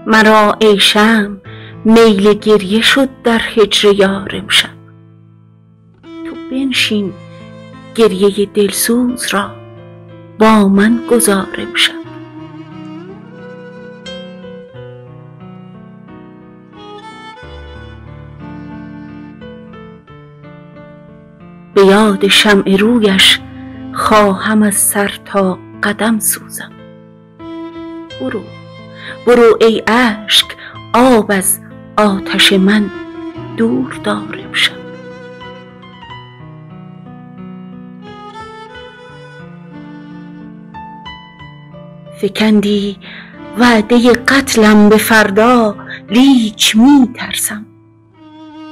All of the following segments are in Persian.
مرا ای شمع میل گریه شد در هجر یار امشب. تو بنشین گریه دلسوز را با من گذار امشب. به یاد شمع رویش خواهم از سر تا قدم سوزم. برو برو ای اشک آب از آتش من دور دار امشب. فکندی وعده قتلم به فردا، لیک می ترسم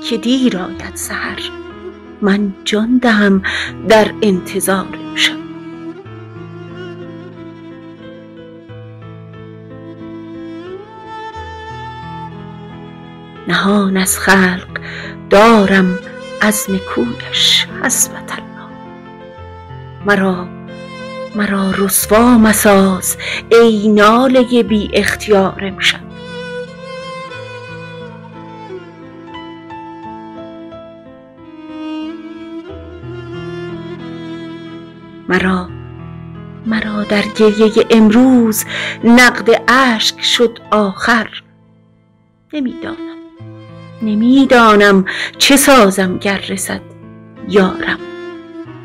که دیر آید سحر، من جان دهم در انتظار امشب. نهان از خلق دارم عزم کویش حسبت الله. مرا رسوا مساز ای ناله بی اختیار امشب. مرا در گریه امروز نقد اشک شد آخر. نمیدانم چه سازم گر رسد یارم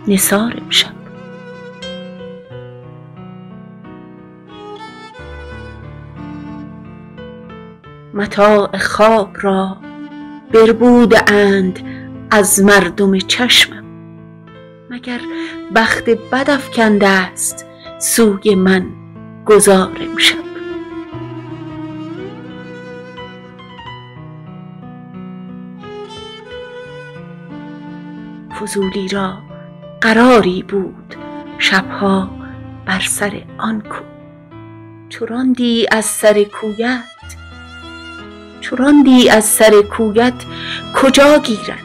نثار امشب. متاع خواب را بربوده اند از مردم چشمم، مگر بخت بد افکنده است سوی من گذار امشب. فضولی را قراری بود شبها بر سر آن کو. چو راندی از سر کویت کجا گیرد